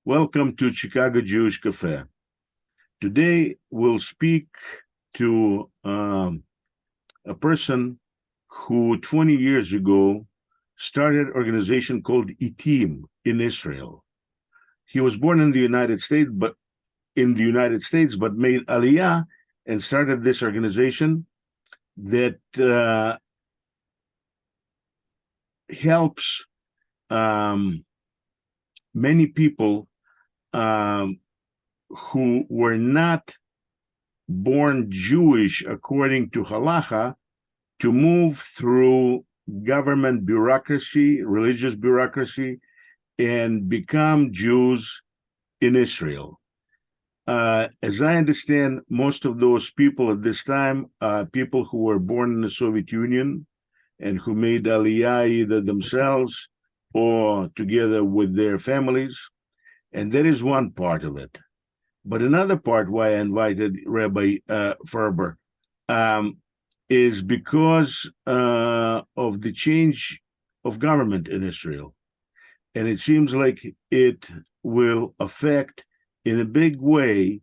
Welcome to Chicago Jewish Cafe. Today we'll speak to a person who 20 years ago started an organization called ITIM in Israel. He was born in the United States, but made Aliyah and started this organization that helps many people who were not born Jewish according to halacha to move through government bureaucracy, religious bureaucracy, and become Jews in Israel. As I understand, most of those people at this time are people who were born in the Soviet Union and who made Aliyah either themselves or together with their families. And that is one part of it. But another part why I invited Rabbi Farber is because of the change of government in Israel. And it seems like it will affect in a big way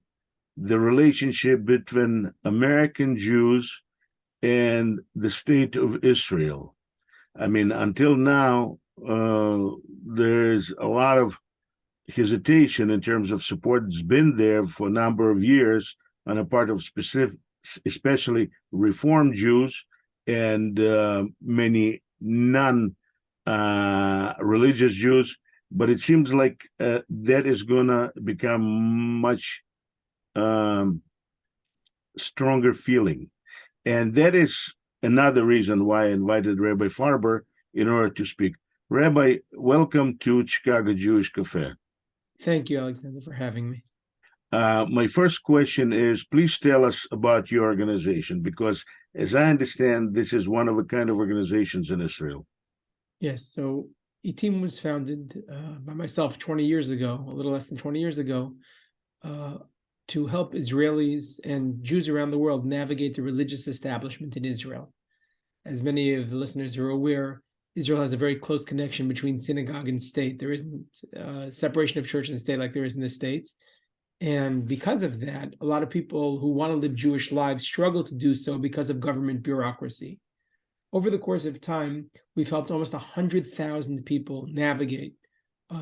the relationship between American Jews and the state of Israel. I mean, until now, there's a lot of hesitation in terms of support that's been there for a number of years on a part of especially Reform Jews and many non-religious Jews. But it seems like that is going to become much stronger feeling. And that is another reason why I invited Rabbi Farber in order to speak. Rabbi, welcome to Chicago Jewish Cafe. Thank you, Alexander, for having me. My first question is, please tell us about your organization, because as I understand, this is one of a kind of organizations in Israel. Yes, so ITIM was founded by myself 20 years ago, a little less than 20 years ago, to help Israelis and Jews around the world navigate the religious establishment in Israel. As many of the listeners are aware, Israel has a very close connection between synagogue and state. There isn't separation of church and state like there is in the States. And because of that, a lot of people who want to live Jewish lives struggle to do so because of government bureaucracy. Over the course of time, we've helped almost 100,000 people navigate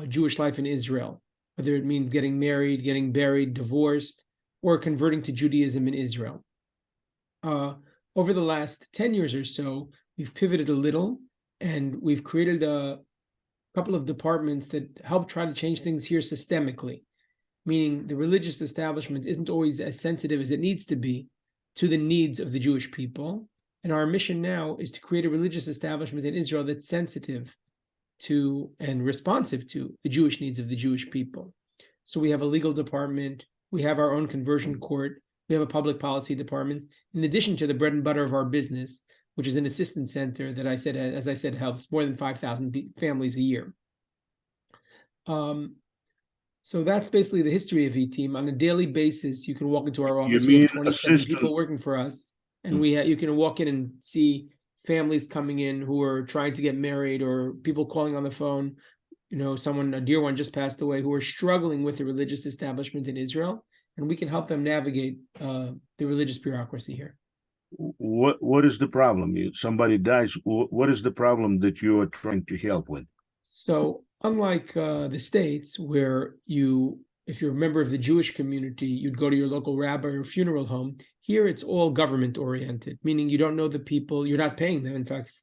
Jewish life in Israel, whether it means getting married, getting buried, divorced, or converting to Judaism in Israel. Over the last 10 years or so, we've pivoted a little, and we've created a couple of departments that help try to change things here systemically, meaning the religious establishment isn't always as sensitive as it needs to be to the needs of the Jewish people. And our mission now is to create a religious establishment in Israel that's sensitive to and responsive to the Jewish needs of the Jewish people. So we have a legal department, we have our own conversion court, we have a public policy department, in addition to the bread and butter of our business, which is an assistance center that as I said, helps more than 5,000 families a year. So that's basically the history of ITIM. On a daily basis, you can walk into our office. We have 27 people working for us, and you can walk in and see families coming in who are trying to get married, or people calling on the phone. A dear one just passed away, who are struggling with the religious establishment in Israel, and we can help them navigate the religious bureaucracy here. What is the problem? Somebody dies. What is the problem that you are trying to help with? So unlike the States, where if you're a member of the Jewish community, you'd go to your local rabbi or funeral home, here it's all government oriented, meaning you don't know the people, you're not paying them. In fact,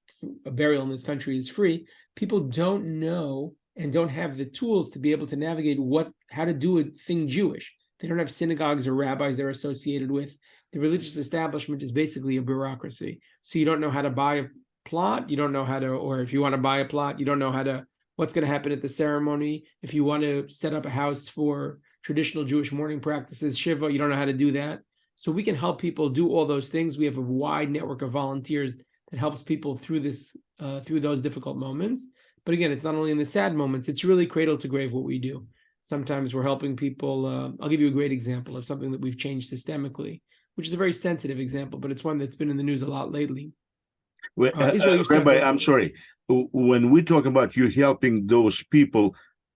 a burial in this country is free. People don't know and don't have the tools to be able to navigate how to do a thing Jewish. They don't have synagogues or rabbis they're associated with. The religious establishment is basically a bureaucracy. So you don't know how to buy a plot, you don't know how to, or if you want to buy a plot, you don't know what's going to happen at the ceremony. If you want to set up a house for traditional Jewish mourning practices, Shiva, you don't know how to do that. So we can help people do all those things. We have a wide network of volunteers that helps people through those difficult moments. But again, it's not only in the sad moments, it's really cradle to grave what we do. Sometimes we're helping people. I'll give you a great example of something that we've changed systemically, which is a very sensitive example, but it's one that's been in the news a lot lately. Rabbi, I'm sorry. When we talk about you helping those people,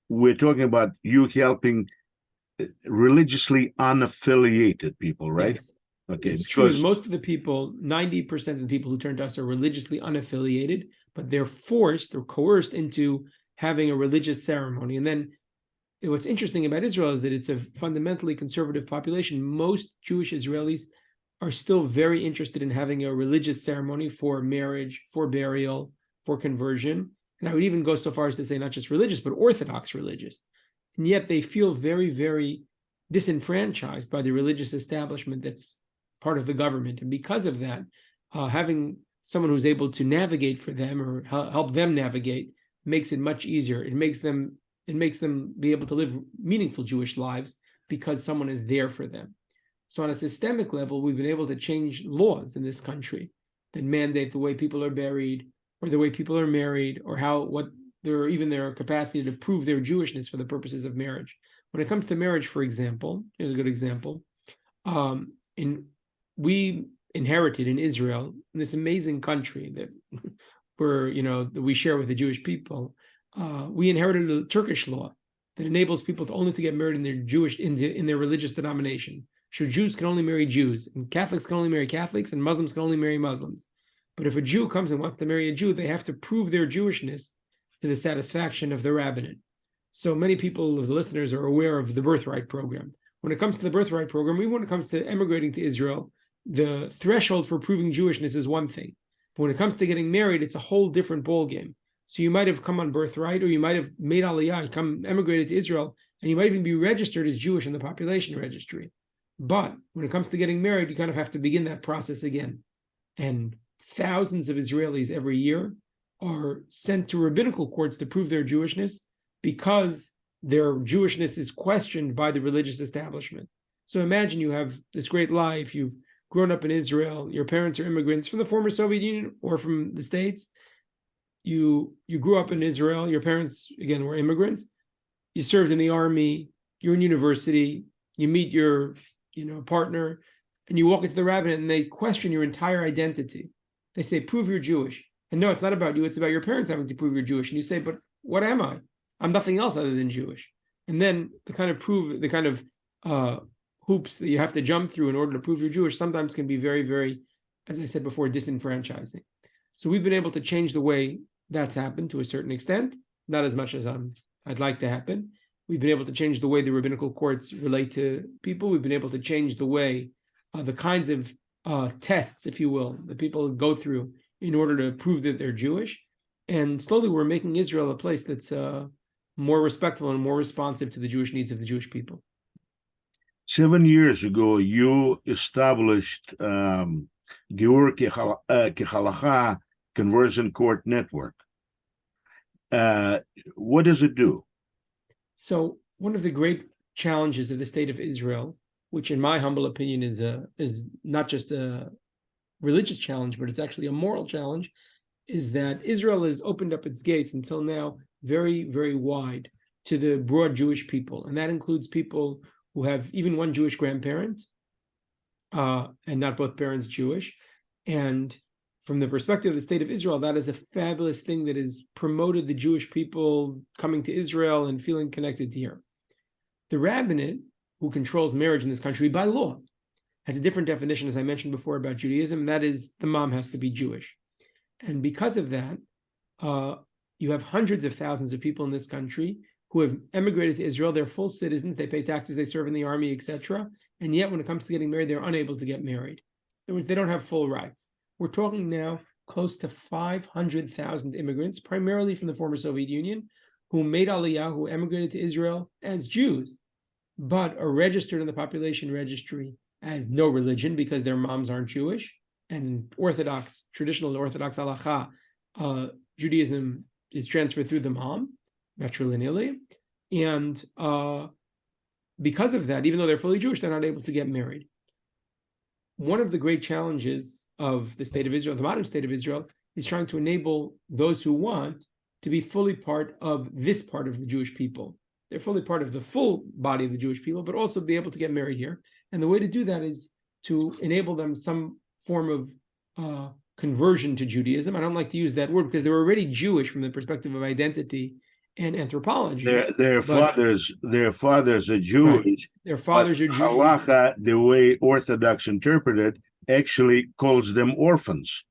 we're talking about you helping religiously unaffiliated people, right? Yes. Okay, It's true that because most of the people, 90% of the people who turn to us are religiously unaffiliated, but they're forced or coerced into having a religious ceremony. And then what's interesting about Israel is that it's a fundamentally conservative population. Most Jewish Israelis are still very interested in having a religious ceremony for marriage, for burial, for conversion. And I would even go so far as to say not just religious, but orthodox religious. And yet they feel very, very disenfranchised by the religious establishment that's part of the government. And because of that, having someone who's able to navigate for them or help them navigate makes it much easier. It makes them be able to live meaningful Jewish lives because someone is there for them. So on a systemic level, we've been able to change laws in this country that mandate the way people are buried or the way people are married or their capacity to prove their Jewishness for the purposes of marriage. When it comes to marriage, for example, here's a good example. We inherited in Israel, in this amazing country that we share with the Jewish people, we inherited a Turkish law that enables people only to get married in their religious denomination. So Jews can only marry Jews, and Catholics can only marry Catholics, and Muslims can only marry Muslims. But if a Jew comes and wants to marry a Jew, they have to prove their Jewishness to the satisfaction of the rabbinate. So many people, the listeners, are aware of the birthright program. When it comes to the birthright program, even when it comes to emigrating to Israel, the threshold for proving Jewishness is one thing. But when it comes to getting married, it's a whole different ballgame. So you might have come on birthright, or you might have made aliyah, emigrated to Israel, and you might even be registered as Jewish in the population registry. But when it comes to getting married, you kind of have to begin that process again. And thousands of Israelis every year are sent to rabbinical courts to prove their Jewishness because their Jewishness is questioned by the religious establishment. So imagine you have this great life, you've grown up in Israel, your parents are immigrants from the former Soviet Union or from the States. You grew up in Israel, your parents, again, were immigrants. You served in the army, you're in university, you meet your partner, and you walk into the rabbinate and they question your entire identity. They say, prove you're Jewish. And no, it's not about you, it's about your parents having to prove you're Jewish. And you say, but what am I? I'm nothing else other than Jewish. And then the kind of hoops that you have to jump through in order to prove you're Jewish sometimes can be very, very, as I said before, disenfranchising. So we've been able to change the way that's happened to a certain extent, not as much as I'd like to happen. We've been able to change the way the rabbinical courts relate to people. We've been able to change the way, the kinds of tests, if you will, that people go through in order to prove that they're Jewish. And slowly we're making Israel a place that's more respectful and more responsive to the Jewish needs of the Jewish people. 7 years ago, you established Giyur Kehalacha Conversion Court Network. What does it do? So one of the great challenges of the state of Israel, which in my humble opinion is not just a religious challenge, but it's actually a moral challenge, is that Israel has opened up its gates until now very, very wide to the broad Jewish people. And that includes people who have even one Jewish grandparent and not both parents Jewish. And from the perspective of the state of Israel, that is a fabulous thing that has promoted the Jewish people coming to Israel and feeling connected to here. The rabbinate, who controls marriage in this country by law, has a different definition, as I mentioned before, about Judaism, and that is the mom has to be Jewish. And because of that, you have hundreds of thousands of people in this country who have emigrated to Israel. They're full citizens, they pay taxes, they serve in the army, etc. And yet when it comes to getting married, they're unable to get married. In other words, they don't have full rights. We're talking now close to 500,000 immigrants, primarily from the former Soviet Union, who made Aliyah, who emigrated to Israel as Jews, but are registered in the population registry as no religion because their moms aren't Jewish. And Orthodox, traditional Orthodox halacha, Judaism is transferred through the mom, patrilineally. And because of that, even though they're fully Jewish, they're not able to get married. One of the great challenges of the state of Israel, the modern state of Israel, is trying to enable those who want to be fully part of this part of the Jewish people. They're fully part of the full body of the Jewish people, but also be able to get married here. And the way to do that is to enable them some form of conversion to Judaism. I don't like to use that word because they're already Jewish from the perspective of identity and anthropology. Their fathers are Jewish. Right. Their fathers are Jewish. Halacha, the way Orthodox interpreted, actually calls them orphans.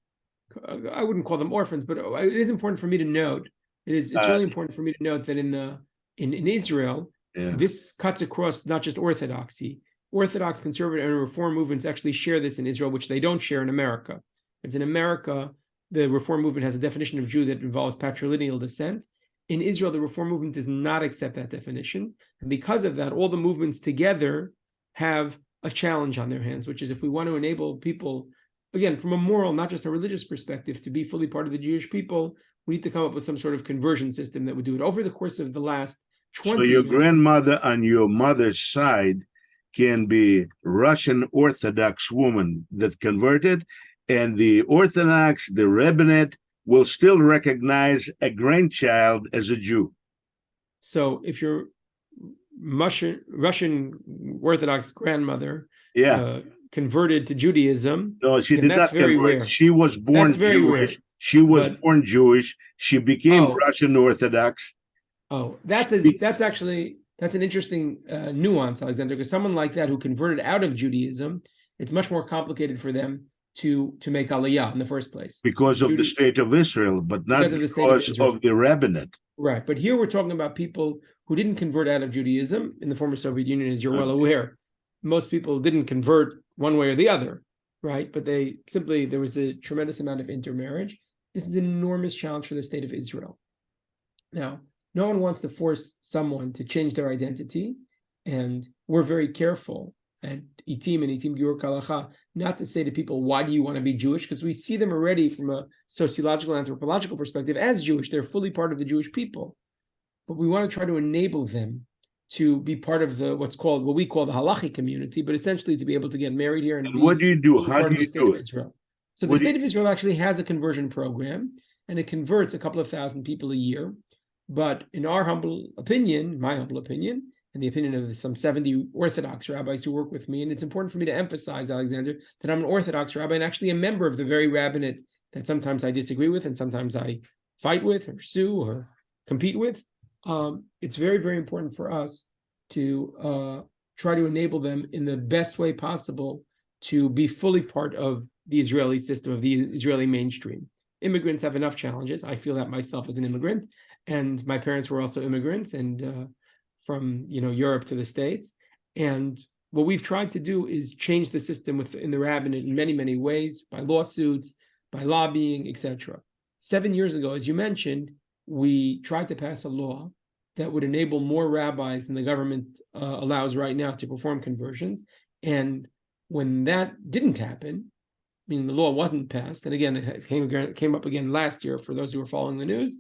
I wouldn't call them orphans, but it is important for me to note. It's really important for me to note that in Israel, this cuts across not just Orthodoxy. Orthodox, conservative, and Reform movements actually share this in Israel, which they don't share in America. It's in America, the Reform movement has a definition of Jew that involves patrilineal descent. In Israel, the Reform movement does not accept that definition. And because of that, all the movements together have a challenge on their hands, which is if we want to enable people, again, from a moral, not just a religious perspective, to be fully part of the Jewish people, we need to come up with some sort of conversion system that would do it. Over the course of the last 20 years. So your grandmother on your mother's side can be Russian Orthodox woman that converted, and the Orthodox, the rabbinate, will still recognize a grandchild as a Jew. So if your Russian Orthodox grandmother converted to Judaism, no, she did not convert. Rare. She was born Jewish. Rare. She was born Jewish. She became Russian Orthodox. That's an interesting nuance, Alexander, because someone like that who converted out of Judaism, it's much more complicated for them to make Aliyah in the first place. Because of the state of Israel, but not because of the rabbinate. Right. But here we're talking about people who didn't convert out of Judaism in the former Soviet Union, as you're well aware. Most people didn't convert one way or the other, right? But there was a tremendous amount of intermarriage. This is an enormous challenge for the state of Israel. Now, no one wants to force someone to change their identity, and we're very careful at ITIM and ITIM Giyur Kalacha not to say to people, why do you want to be Jewish? Because we see them already from a sociological, anthropological perspective as Jewish. They're fully part of the Jewish people. But we want to try to enable them to be part of what we call the halachic community, but essentially to be able to get married here. And what do you do? How do you do it? Israel. So the state of Israel actually has a conversion program, and it converts a couple of thousand people a year. But in our humble opinion, my humble opinion, and the opinion of some 70 Orthodox rabbis who work with me, and it's important for me to emphasize, Alexander, that I'm an Orthodox rabbi and actually a member of the very rabbinate that sometimes I disagree with and sometimes I fight with or sue or compete with. It's very, very important for us to try to enable them in the best way possible to be fully part of the Israeli system, of the Israeli mainstream. Immigrants have enough challenges. I feel that myself as an immigrant, and my parents were also immigrants, and from Europe to the States. And what we've tried to do is change the system in the rabbinate in many, many ways, by lawsuits, by lobbying, etc. 7 years ago, as you mentioned, we tried to pass a law that would enable more rabbis than the government allows right now to perform conversions. And when that didn't happen, meaning the law wasn't passed, and again, it came up again last year for those who were following the news,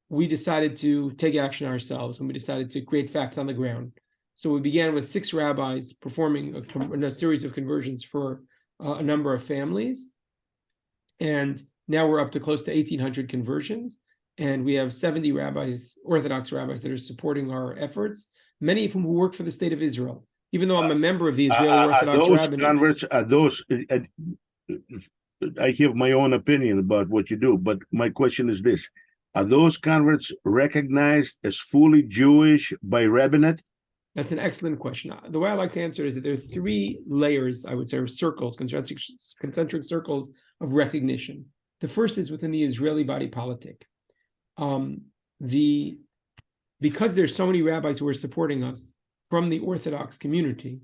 we decided to take action ourselves, and we decided to create facts on the ground. So we began with 6 rabbis performing a series of conversions for a number of families. And now we're up to close to 1,800 conversions. And we have 70 rabbis, Orthodox rabbis, that are supporting our efforts, many of whom who work for the state of Israel. Even though I'm a member of the Israeli Orthodox rabbinate. I have my own opinion about what you do, but my question is this. Are those converts recognized as fully Jewish by rabbinate? That's an excellent question. The way I like to answer it is that there are 3 layers, I would say, or circles, concentric circles of recognition. The first is within the Israeli body politic. Because there's so many rabbis who are supporting us from the Orthodox community,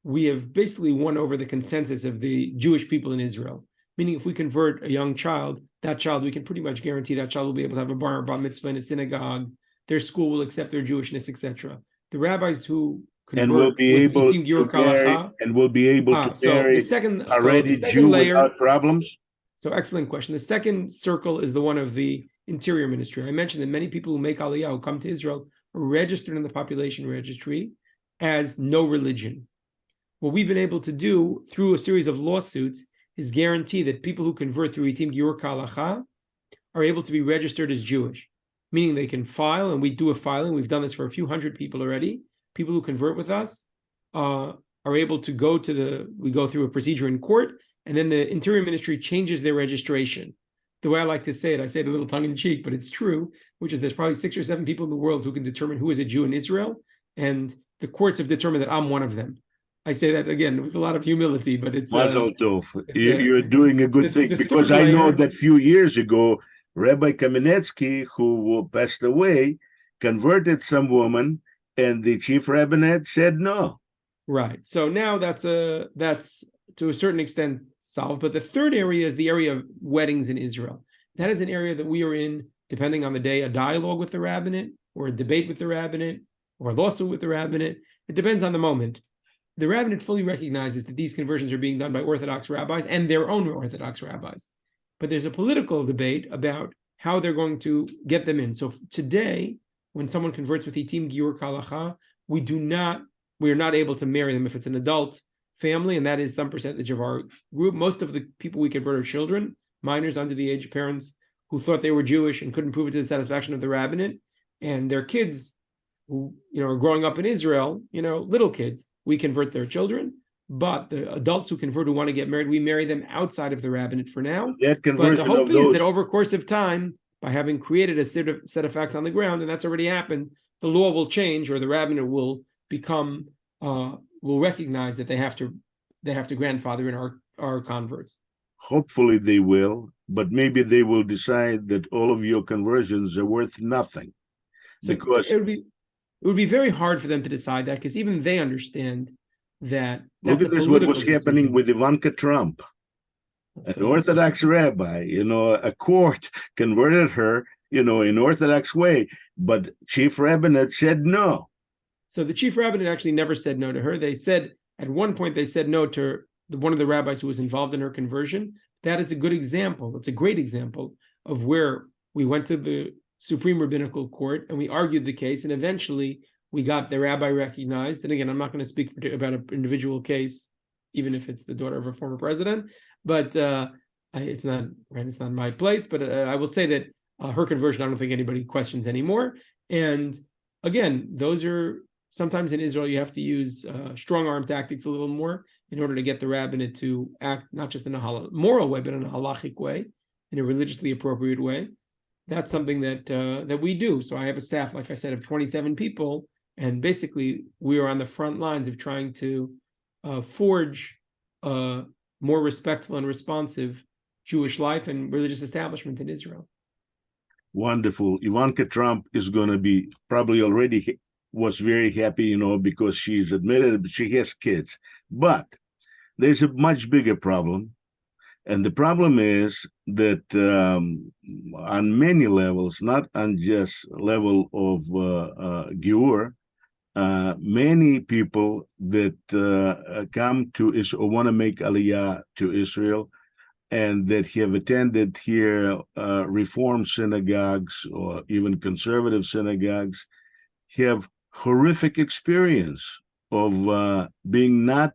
we have basically won over the consensus of the Jewish people in Israel. Meaning, if we convert a young child, that child, we can pretty much guarantee that child will be able to have a bar mitzvah in a synagogue. Their school will accept their Jewishness, etc. The rabbis who convert will be able to marry already Jew without problems. So, excellent question. The second circle is the one of the Interior Ministry. I mentioned that many people who make Aliyah, who come to Israel, are registered in the population registry as no religion. What we've been able to do through a series of lawsuits is guarantee that people who convert through ITIM Giyur Kalacha are able to be registered as Jewish, meaning they can file, and we do a filing. We've done this for a few hundred people already. People who convert with us are able to we go through a procedure in court, and then the Interior Ministry changes their registration. the way I like to say it, I say it a little tongue in cheek, but it's true, which is there's probably 6 or 7 people in the world who can determine who is a Jew in Israel, and the courts have determined that I'm one of them. I say that again with a lot of humility, but it's Mazel tov. it's You're doing a good thing, the because third I know layer. that few years ago, Rabbi Kamenetsky, who passed away, converted some woman, and the chief rabbinate said no. Right. So now that's to a certain extent solved. But the third area is the area of weddings in Israel. That is an area that we are in, depending on the day, a dialogue with the rabbinate, or a debate with the rabbinate, or a lawsuit with the rabbinate. It depends on the moment. The rabbinate fully recognizes that these conversions are being done by Orthodox rabbis and their own Orthodox rabbis. But there's a political debate about how they're going to get them in. So today, when someone converts with ITIM Giyur Kalacha, we are not able to marry them if it's an adult family, and that is some percentage of our group. Most of the people we convert are children, minors under the age of parents who thought they were Jewish and couldn't prove it to the satisfaction of the rabbinate, and their kids who are growing up in Israel, little kids. We convert their children, but the adults who convert, who want to get married, we marry them outside of the rabbinate for now. That But conversion the hope of is those, that over the course of time, by having created a set of facts on the ground, and that's already happened, the law will change, or the rabbinate will become will recognize that they have to grandfather in our converts. hopefully they will, but maybe they will decide that all of your conversions are worth nothing. So Because it would be very hard for them to decide that, because even they understand that look that's at a this, what political was happening decision. with Ivanka Trump, an Orthodox rabbi, a court converted her, in Orthodox way, but chief rabbinate said no. So the chief rabbinate actually never said no to her. They said, at one point, they said no to one of the rabbis who was involved in her conversion. That is a good example. It's a great example of where we went to the Supreme Rabbinical Court and we argued the case, and eventually we got the rabbi recognized. And again, I'm not going to speak about an individual case, even if it's the daughter of a former president, but it's not my place. But I will say that her conversion, I don't think anybody questions anymore. And again, those are sometimes in Israel, you have to use strong arm tactics a little more in order to get the rabbinate to act not just in a moral way, but in a halachic way, in a religiously appropriate way. That's something that we do. So I have a staff, like I said, of 27 people, and basically we are on the front lines of trying to forge a more respectful and responsive Jewish life and religious establishment in Israel. Wonderful. Ivanka Trump is going to be probably already was very happy, because she's admitted she has kids. But there's a much bigger problem. And the problem is that on many levels, not on just level of Giyur, many people that come to Israel or want to make Aliyah to Israel and that have attended here Reform synagogues or even conservative synagogues have horrific experience of being not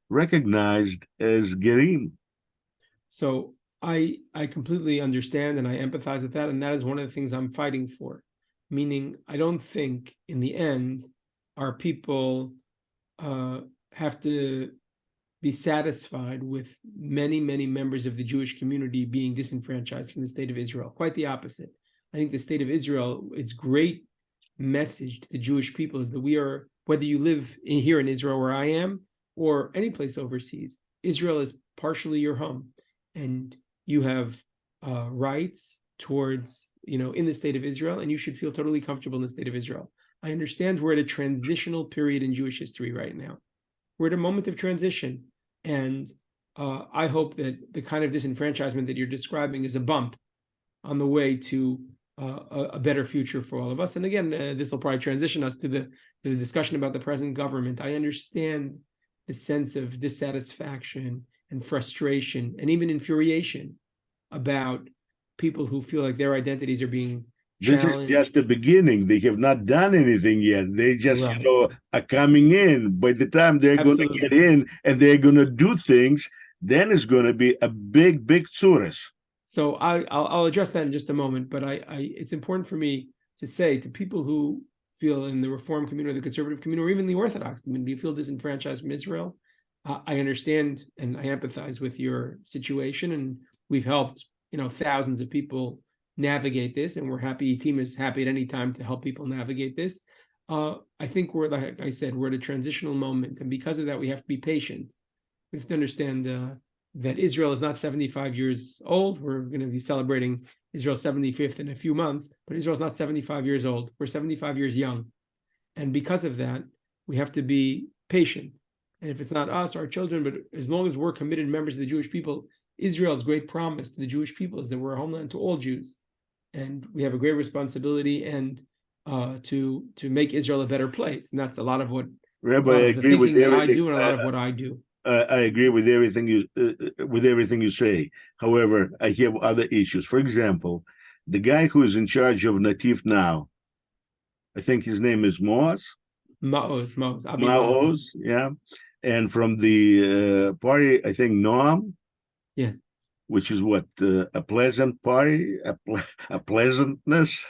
recognized as Gerim. So I completely understand and I empathize with that, and that is one of the things I'm fighting for. Meaning, I don't think in the end our people have to be satisfied with many, many members of the Jewish community being disenfranchised from the state of Israel. Quite the opposite. I think the state of Israel, its great message to the Jewish people is that we are, whether you live here in Israel where I am or any place overseas, Israel is partially your home, and you have rights towards, in the state of Israel, and you should feel totally comfortable in the state of Israel. I understand we're at a transitional period in Jewish history right now. We're at a moment of transition, and I hope that the kind of disenfranchisement that you're describing is a bump on the way to a better future for all of us. And again, this will probably transition us to the discussion about the present government. I understand the sense of dissatisfaction and frustration and even infuriation about people who feel like their identities are being challenged. This is just the beginning. They have not done anything yet. They just, Right. Are coming in. By the time they're going to get in and they're going to do things, then it's going to be a big, big tzuras. So I'll address that in just a moment, but it's important for me to say to people who feel in the Reform community, or the conservative community, or even the Orthodox community, feel disenfranchised from Israel, I understand and I empathize with your situation, and we've helped thousands of people navigate this, and we're happy. ITIM is happy at any time to help people navigate this. I think we're, like I said, we're at a transitional moment, and because of that, we have to be patient. We have to understand that Israel is not 75 years old. We're going to be celebrating Israel's 75th in a few months, but Israel's not 75 years old. We're 75 years young. And because of that, we have to be patient. And if it's not us, our children, but as long as we're committed members of the Jewish people, Israel's great promise to the Jewish people is that we're a homeland to all Jews. And we have a great responsibility and to make Israel a better place. And that's a lot of what Rabbi, I agree with everything I do, and a lot of what I do. I agree with everything you say. However, I have other issues. For example, the guy who is in charge of Natif now, I think his name is Maoz, yeah. And from the party, I think Noam. Yes. Which is what, a pleasant party, a pleasantness.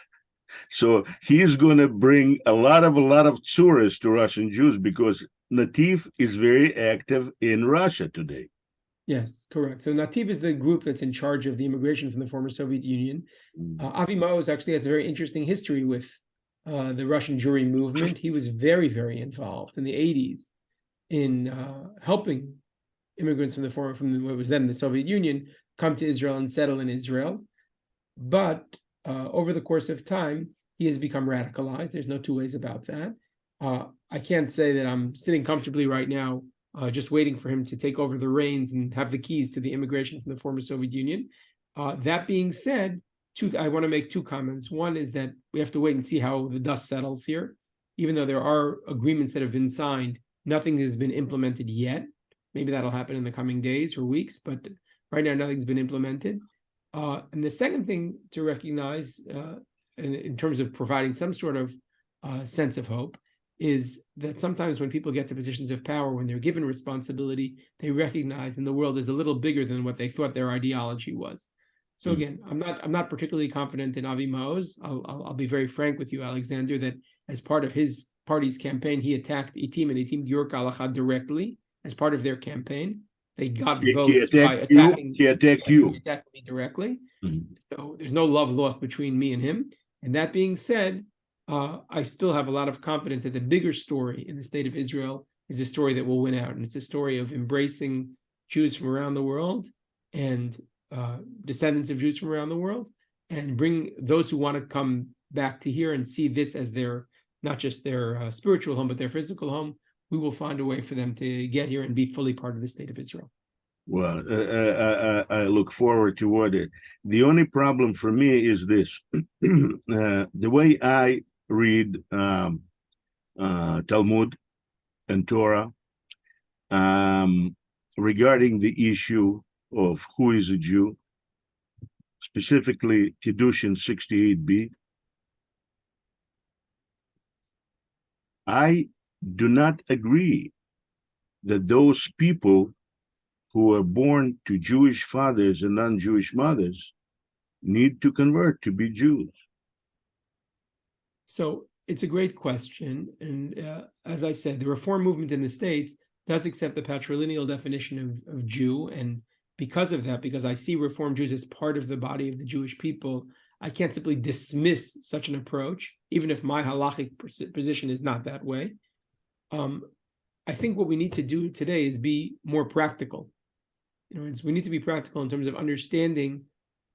So he's going to bring a lot of tourists to Russian Jews because Nativ is very active in Russia today. Yes, correct. So Nativ is the group that's in charge of the immigration from the former Soviet Union. Avi Maoz actually has a very interesting history with the Russian Jewry movement. He was very, very involved in the 80s in helping immigrants from what was then the Soviet Union come to Israel and settle in Israel. But over the course of time, he has become radicalized. There's no two ways about that. I can't say that I'm sitting comfortably right now, just waiting for him to take over the reins and have the keys to the immigration from the former Soviet Union. That being said, I want to make two comments. One is that we have to wait and see how the dust settles here. Even though there are agreements that have been signed, nothing has been implemented yet. Maybe that'll happen in the coming days or weeks, but right now nothing's been implemented. And the second thing to recognize in terms of providing some sort of sense of hope is that sometimes when people get to positions of power, when they're given responsibility, they recognize in the world is a little bigger than what they thought their ideology was. So again, I'm not particularly confident in Avi Maoz. I'll be very frank with you, Alexander, that as part of his party's campaign, he attacked ITIM and ITIM Giyur Kalacha directly as part of their campaign. They got votes by attacking. He attacked you. He attacked me directly. So there's no love lost between me and him. And that being said, I still have a lot of confidence that the bigger story in the state of Israel is a story that will win out. And it's a story of embracing Jews from around the world and descendants of Jews from around the world, and bring those who want to come back to here and see this as their, not just their spiritual home, but their physical home. We will find a way for them to get here and be fully part of the state of Israel. Well, I look forward to it. The only problem for me is this. The way I read Talmud and Torah regarding the issue of who is a Jew, specifically Kiddushin 68b, I do not agree that those people who are born to Jewish fathers and non-Jewish mothers need to convert to be Jews. So it's a great question. And as I said, the reform movement in the States does accept the patrilineal definition of Jew. And because of that, because I see Reform Jews as part of the body of the Jewish people, I can't simply dismiss such an approach, even if my halachic position is not that way. I think what we need to do today is be more practical. We need to be practical in terms of understanding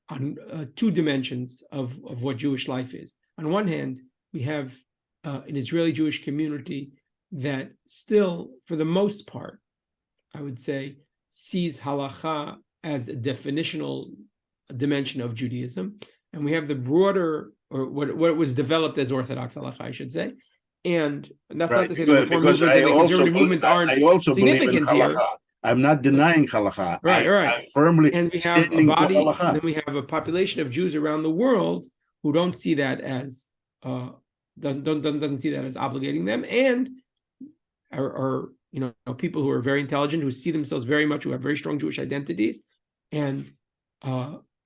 on two dimensions of what Jewish life is. On one hand, we have an Israeli Jewish community that still, for the most part, I would say, sees halacha as a definitional dimension of Judaism. And we have the broader, or what was developed as orthodox halacha, I should say. And that's not to say the reform movement and the conservative movement aren't significant here. I'm not denying halacha. Right. I'm firmly and we have a body, and then we have a population of Jews around the world who don't see that as doesn't see that as obligating them, and are people who are very intelligent, who see themselves very much, who have very strong Jewish identities. And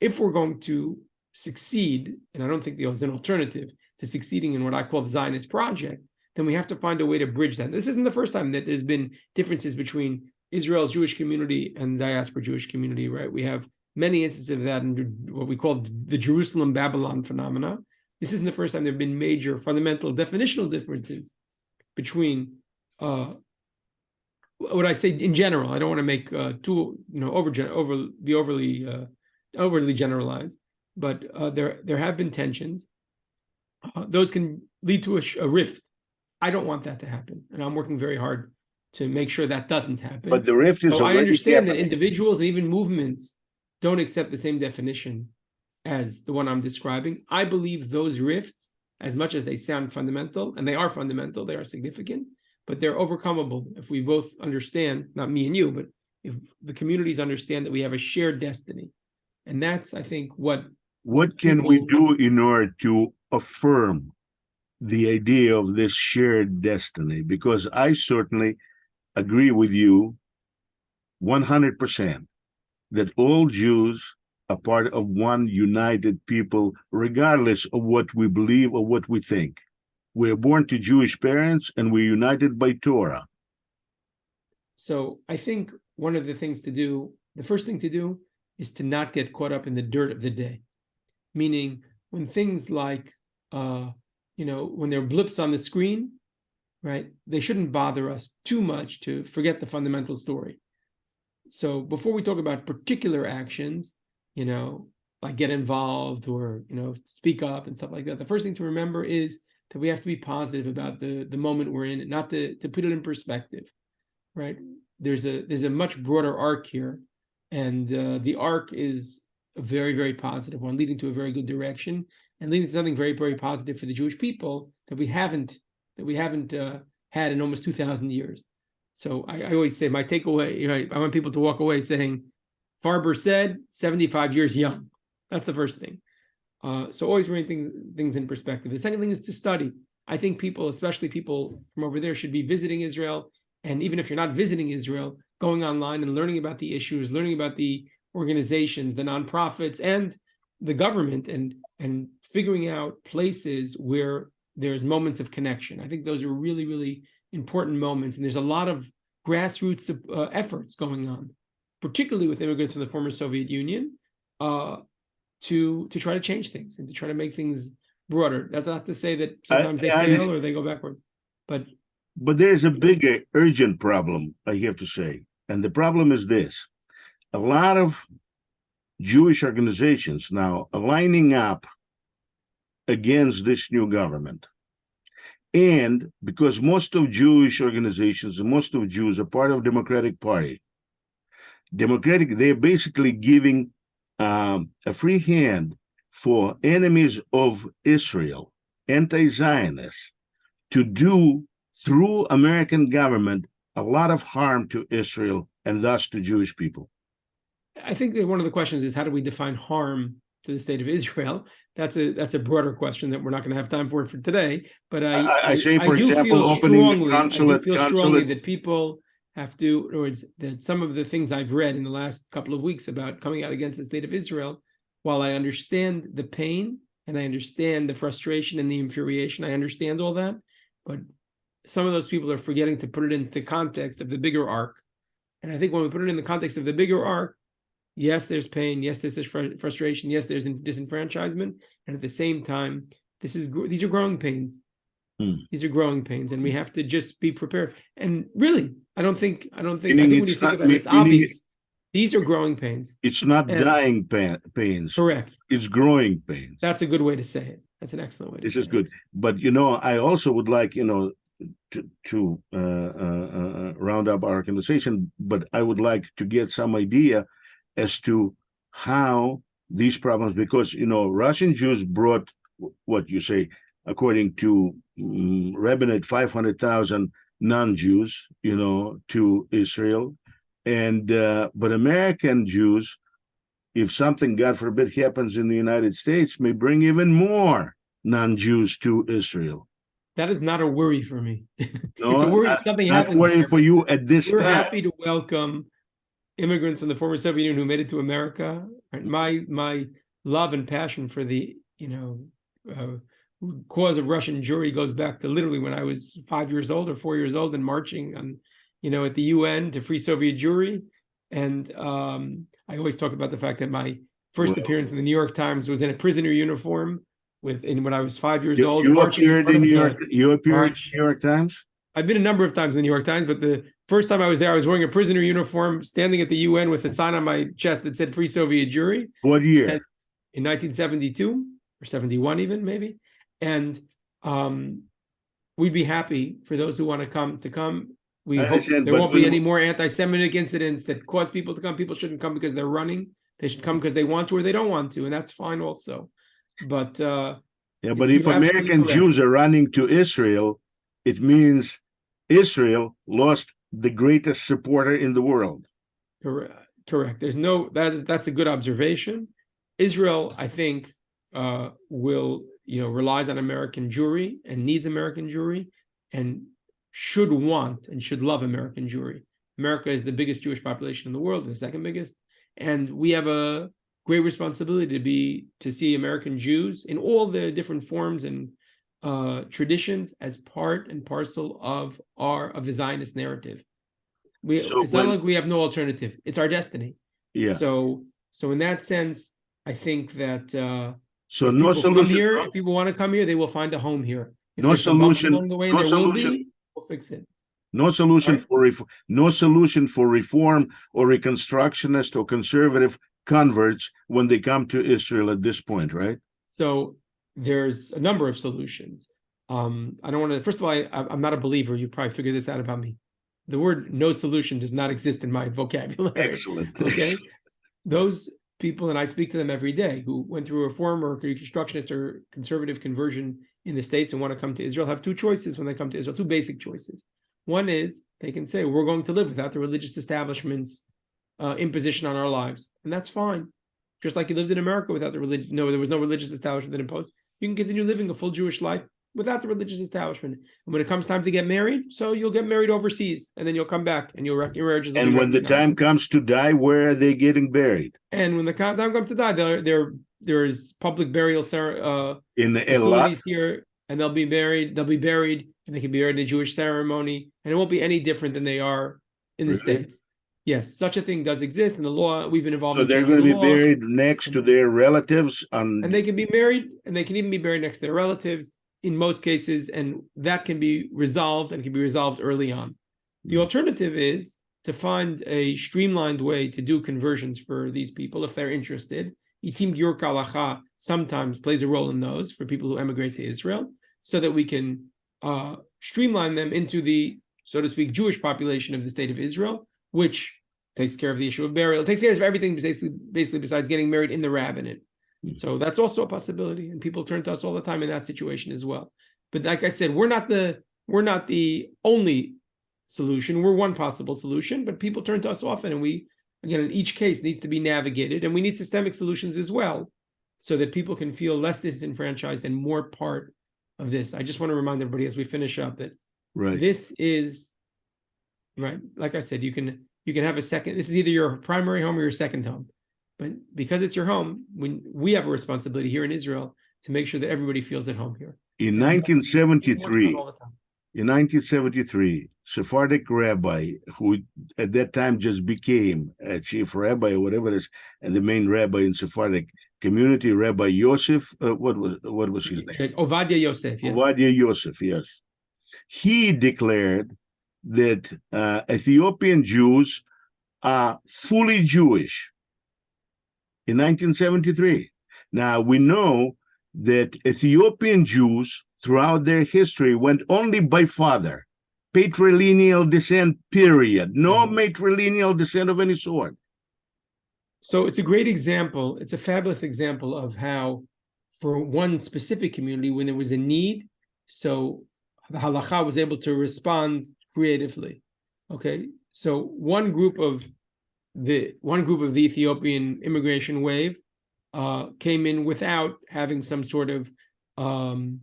if we're going to succeed, and I don't think there's an alternative to succeeding in what I call the Zionist project, then we have to find a way to bridge that. This isn't the first time that there's been differences between Israel's Jewish community and diaspora Jewish community, right? We have many instances of that in what we call the Jerusalem-Babylon phenomena. This isn't the first time there have been major fundamental definitional differences between what I say in general. I don't want to make overly generalized, but there have been tensions. Those can lead to a rift. I don't want that to happen, and I'm working very hard to make sure that doesn't happen. But the rift is already I understand happening. that individuals and even movements don't accept the same definition as the one I'm describing. I believe those rifts, as much as they sound fundamental, and they are fundamental, they are significant, but they're overcomable if we both understand, not me and you, but if the communities understand that we have a shared destiny. And that's, I think, what can we do in order to affirm the idea of this shared destiny? Because I certainly agree with you 100% that all Jews are part of one united people, regardless of what we believe or what we think. We're born to Jewish parents and we're united by Torah. So I think one of the things to do, the first thing to do, is to not get caught up in the dirt of the day. Meaning when things like, when there are blips on the screen, right, they shouldn't bother us too much to forget the fundamental story. So before we talk about particular actions, like get involved or, speak up and stuff like that, the first thing to remember is that we have to be positive about the moment we're in, and not to put it in perspective, right? There's a much broader arc here, and the arc is a very, very positive one, leading to a very good direction, and leading to something very, very positive for the Jewish people that we haven't had in almost 2,000 years. So I always say my takeaway, I want people to walk away saying, Farber said 75 years young. That's the first thing. So always bring things in perspective. The second thing is to study. I think people, especially people from over there, should be visiting Israel. And even if you're not visiting Israel, going online and learning about the issues, learning about the organizations, the nonprofits, and the government, and figuring out places where there's moments of connection. I think those are really, really important moments. And there's a lot of grassroots efforts going on, particularly with immigrants from the former Soviet Union, to try to change things and to try to make things broader. That's not to say that sometimes they fail or they go backward. But there's a bigger, urgent problem, I have to say. And the problem is this. A lot of Jewish organizations now are lining up against this new government. And because most of Jewish organizations and most of Jews are part of Democratic Party, they're basically giving a free hand for enemies of Israel, anti-Zionists, to do through American government a lot of harm to Israel and thus to Jewish people. I think that one of the questions is, how do we define harm to the state of Israel? That's a broader question that we're not going to have time for today. But I say, for example, opening the consulate. I do feel strongly that people have to, in other words, that some of the things I've read in the last couple of weeks about coming out against the state of Israel, while I understand the pain and I understand the frustration and the infuriation, I understand all that, but some of those people are forgetting to put it into context of the bigger arc. And I think when we put it in the context of the bigger arc, yes, there's pain. Yes, there's frustration. Yes, there's disenfranchisement. And at the same time, these are growing pains. These are growing pains, and we have to just be prepared. And really, I think when you think about it, it's obvious. These are growing pains. It's not dying pains. Correct. It's growing pains. That's a good way to say it. That's an excellent way to say it. This is good. But, I also would like, to round up our conversation, but I would like to get some idea as to how these problems, because, Russian Jews brought, what you say, according to rabbinate, 500,000 non-Jews, to Israel. And but American Jews, if something, God forbid, happens in the United States, may bring even more non-Jews to Israel. That is not a worry for me. No, it's a worry if something happens. Not worry for you at this time. We're happy to welcome immigrants from the former Soviet Union who made it to America. My love and passion for the cause of Russian Jewry goes back to literally when I was 5 years old or 4 years old and marching on, at the UN to free Soviet Jewry. And I always talk about the fact that my first Well, appearance in the New York Times was in a prisoner uniform when I was 5 years old, you marching in appeared front in of New York. the You appeared in march. New York Times. I've been a number of times in the New York Times, but the first time I was there, I was wearing a prisoner uniform, standing at the UN with a sign on my chest that said "Free Soviet Jewry." What year? And in 1972 or 71, even maybe. And we'd be happy for those who want to come. We I hope understand, there but won't be any more anti-Semitic incidents that cause people to come. People shouldn't come because they're running. They should come because they want to or they don't want to, and that's fine also. But yeah, but if you're absolutely American correct. Jews are running to Israel, it means Israel lost the greatest supporter in the world. Correct. There's no that's a good observation. Israel, I think, will relies on American Jewry and needs American Jewry and should want and should love American Jewry. America is the biggest Jewish population in the world, the second biggest, and we have a great responsibility to see American Jews in all the different forms and traditions as part and parcel of the Zionist narrative. It's not like we have no alternative. It's our destiny. Yes. So in that sense, I think that so if no people solution. Come here, if people want to come here, they will find a home here. If No solution along the way, no there solution. will be. We'll fix it. No solution Right? no solution for reform or reconstructionist or conservative converts when they come to Israel at this point, right? So there's a number of solutions. I don't want to. First of all, I'm not a believer. You probably figured this out about me. The word "no solution" does not exist in my vocabulary. Excellent. Okay, those people, and I speak to them every day, who went through a reform or reconstructionist or conservative conversion in the States and want to come to Israel, have two choices when they come to Israel. Two basic choices. One is they can say, we're going to live without the religious establishment's imposition on our lives. And that's fine. Just like you lived in America without the religion. No, there was no religious establishment that imposed. You can continue living a full Jewish life without the religious establishment. And when it comes time to get married, so you'll get married overseas, and then you'll come back, and your marriages will and be when the time comes to die, where are they getting buried? And when the time comes to die, there is public burial in the facilities here, and they'll be buried, and they can be buried in a Jewish ceremony, and it won't be any different than they are in the States. Yes, such a thing does exist in the law. We've been involved in they're going to be buried next to their relatives, and they can be married, and they can even be buried next to their relatives in most cases, and that can be resolved and can be resolved early on. The alternative is to find a streamlined way to do conversions for these people if they're interested. ITIM Giyur Kalacha sometimes plays a role in those for people who emigrate to Israel, so that we can streamline them into the, so to speak, Jewish population of the state of Israel, which takes care of the issue of burial. It takes care of everything basically besides getting married in the rabbinate. So that's also a possibility, and people turn to us all the time in that situation as well. But like I said, we're not the only solution. We're one possible solution, but people turn to us often, and we, again, in each case needs to be navigated, and we need systemic solutions as well, so that people can feel less disenfranchised and more part of this. I just want to remind everybody as we finish up that this is right. Like I said, you can have a second. This is either your primary home or your second home. But because it's your home, we have a responsibility here in Israel to make sure that everybody feels at home here. In 1973, Sephardic rabbi, who at that time just became a chief rabbi or whatever it is, and the main rabbi in Sephardic community, Rabbi Yosef, what was his name? Ovadia Yosef. Yes. Ovadia Yosef, yes. He declared that Ethiopian Jews are fully Jewish. In 1973. Now, we know that Ethiopian Jews throughout their history went only by father, patrilineal descent, period. No matrilineal descent of any sort. So it's a great example. It's a fabulous example of how, for one specific community, when there was a need, so the halacha was able to respond creatively. Okay, so one group of the Ethiopian immigration wave came in without having some sort of, again,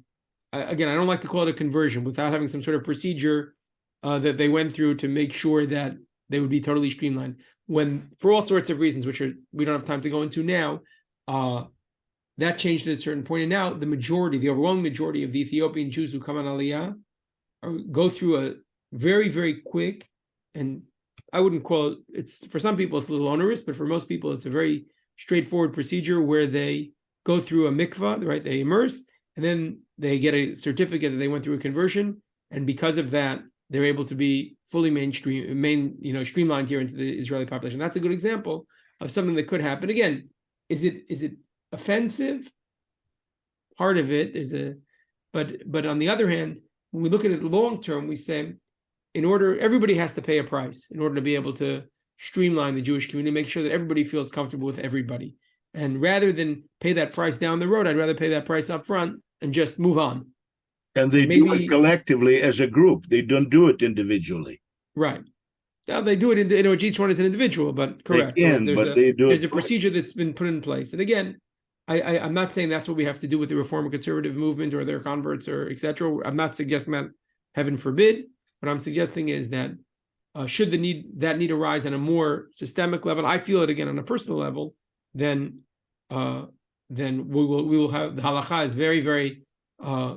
I don't like to call it a conversion, without having some sort of procedure that they went through to make sure that they would be totally streamlined. When, for all sorts of reasons, which we don't have time to go into now, that changed at a certain point. And now the overwhelming majority of the Ethiopian Jews who come on Aliyah go through a very, very quick and I wouldn't call it, it's for some people it's a little onerous, but for most people it's a very straightforward procedure where they go through a mikvah, right? They immerse, and then they get a certificate that they went through a conversion, and because of that, they're able to be fully streamlined here into the Israeli population. That's a good example of something that could happen. Again, is it offensive? Part of it is but on the other hand, when we look at it long term, we say everybody has to pay a price in order to be able to streamline the Jewish community, make sure that everybody feels comfortable with everybody. And rather than pay that price down the road, I'd rather pay that price up front and just move on. And they do it collectively as a group. They don't do it individually. Right. Now they do it each one is an individual, but correct. They can, there's a procedure that's been put in place. And again, I'm not saying that's what we have to do with the Reform and Conservative movement or their converts or etc. I'm not suggesting that, heaven forbid. What I'm suggesting is that should that need arise on a more systemic level, I feel it again on a personal level, then we will have the halakha is very, very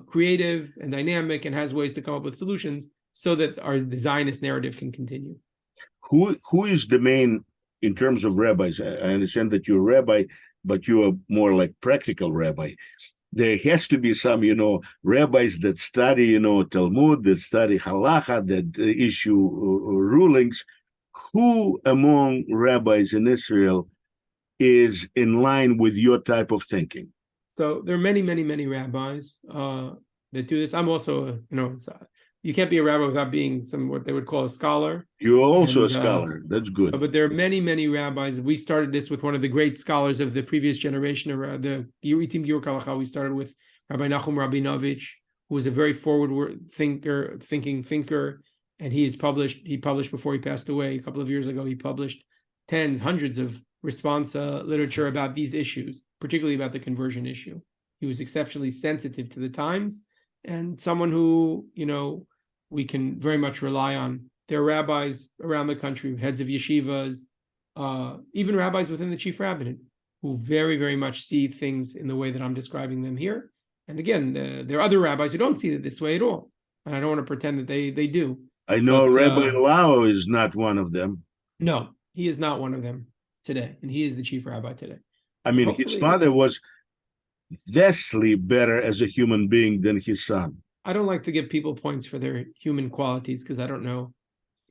creative and dynamic and has ways to come up with solutions so that the Zionist narrative can continue. Who is the main in terms of rabbis? I understand that you're a rabbi, but you are more like practical rabbi. There has to be some, rabbis that study, Talmud, that study halacha, that issue rulings. Who among rabbis in Israel is in line with your type of thinking? So there are many, many, many rabbis that do this. I'm also, you can't be a rabbi without being what they would call a scholar. You're also a scholar. That's good. But there are many, many rabbis. We started this with one of the great scholars of the previous generation, the ITIM Giyur Kalacha. We started with Rabbi Nachum Rabinovich, who was a very forward thinker, and he published before he passed away a couple of years ago. He published hundreds of response literature about these issues, particularly about the conversion issue. He was exceptionally sensitive to the times and someone who, we can very much rely on. There are rabbis around the country, heads of yeshivas, even rabbis within the chief rabbinate, who very, very much see things in the way that I'm describing them here. And again, there are other rabbis who don't see it this way at all. And I don't want to pretend that they do. I know Rabbi Lau is not one of them. No, he is not one of them today. And he is the chief rabbi today. I mean, his father was vastly better as a human being than his son. I don't like to give people points for their human qualities because I don't know,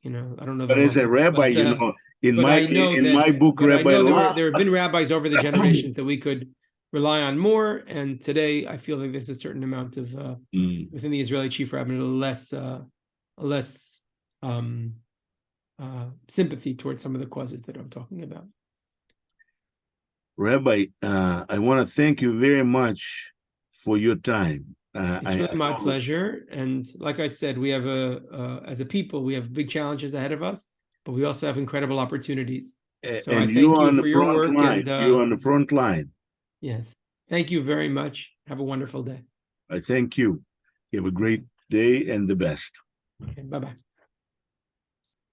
I don't know. But as a rabbi, in my book, Rabbi Lau, there have been rabbis over the generations that we could rely on more. And today, I feel like there's a certain amount of within the Israeli chief rabbinate, less sympathy towards some of the causes that I'm talking about. Rabbi, I want to thank you very much for your time. It's really my pleasure. And like I said, we have as a people, we have big challenges ahead of us, but we also have incredible opportunities. So I thank you for your work. You're on the front line. Yes. Thank you very much. Have a wonderful day. I thank you. You have a great day and the best. Okay. Bye-bye.